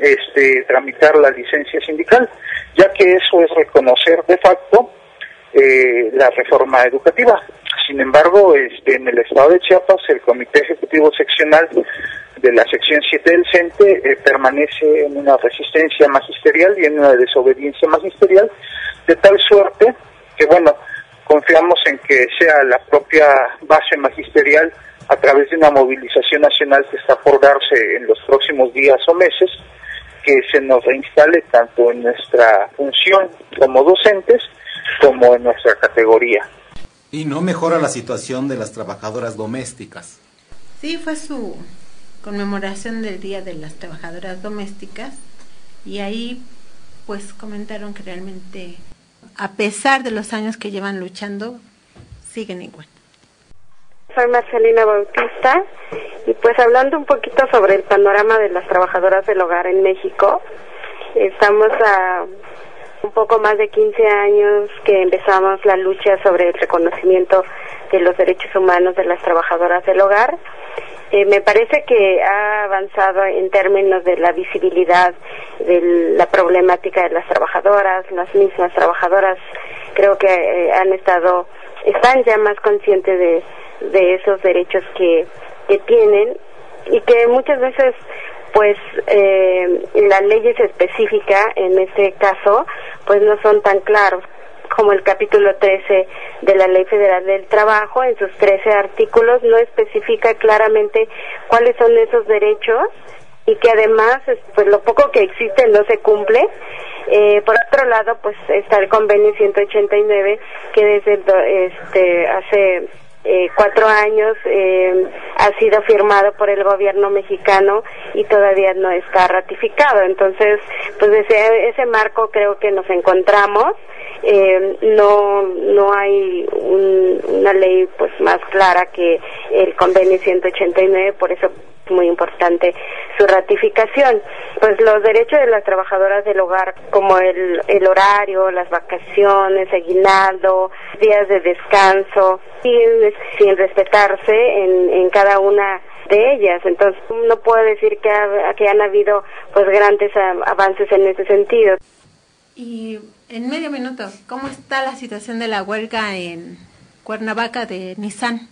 N: tramitar la licencia sindical, ya que eso es reconocer de facto la reforma educativa. Sin embargo, en el estado de Chiapas, el Comité Ejecutivo Seccional de la Sección 7 del CENTE permanece en una resistencia magisterial y en una desobediencia magisterial, de tal suerte que, bueno, confiamos en que sea la propia base magisterial, a través de una movilización nacional que está por darse en los próximos días o meses, que se nos reinstale tanto en nuestra función como docentes como en nuestra categoría.
C: ¿Y no mejora la situación de las trabajadoras domésticas?
B: Sí, fue su conmemoración del Día de las Trabajadoras Domésticas y ahí pues comentaron que realmente, a pesar de los años que llevan luchando, siguen igual.
O: Soy Marcelina Bautista y pues hablando un poquito sobre el panorama de las trabajadoras del hogar en México, estamos a un poco más de 15 años que empezamos la lucha sobre el reconocimiento de los derechos humanos de las trabajadoras del hogar. Me parece que ha avanzado en términos de la visibilidad de la problemática de las trabajadoras. Las mismas trabajadoras creo que están ya más conscientes de esos derechos que tienen y que muchas veces pues las leyes específicas en este caso pues no son tan claros, como el capítulo 13 de la Ley Federal del Trabajo. En sus 13 artículos no especifica claramente cuáles son esos derechos y que además pues lo poco que existe no se cumple. Por otro lado, pues está el convenio 189 que desde hace 4 años ha sido firmado por el gobierno mexicano y todavía no está ratificado. Entonces, pues desde ese marco creo que nos encontramos. No hay una ley pues más clara que el convenio 189, por eso es muy importante su ratificación. Pues los derechos de las trabajadoras del hogar, como el horario, las vacaciones, aguinaldo, días de descanso, sin respetarse en cada una de ellas. Entonces no puedo decir que han habido pues grandes avances en ese sentido.
B: Y en medio minuto, ¿cómo está la situación de la huelga en Cuernavaca de Nissan?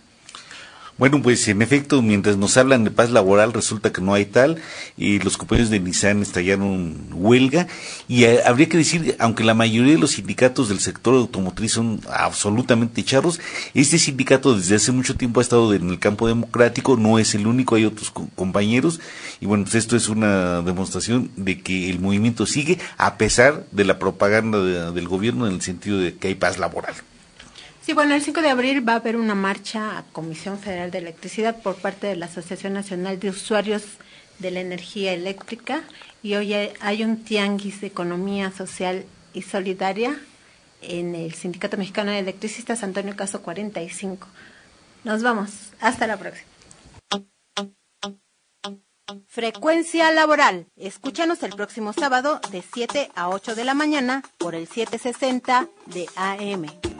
G: Bueno, pues en efecto, mientras nos hablan de paz laboral, resulta que no hay tal, y los compañeros de Nissan estallaron huelga, y habría que decir, aunque la mayoría de los sindicatos del sector automotriz son absolutamente charros, este sindicato desde hace mucho tiempo ha estado en el campo democrático, no es el único, hay otros compañeros, y bueno, pues esto es una demostración de que el movimiento sigue, a pesar de la propaganda del gobierno en el sentido de que hay paz laboral.
B: Sí, bueno, el 5 de abril va a haber una marcha a Comisión Federal de Electricidad por parte de la Asociación Nacional de Usuarios de la Energía Eléctrica y hoy hay un tianguis de economía social y solidaria en el Sindicato Mexicano de Electricistas Antonio Caso 45. Nos vamos, hasta la próxima. Frecuencia laboral. Escúchanos el próximo sábado de 7 a 8 de la mañana por el 760 de AM.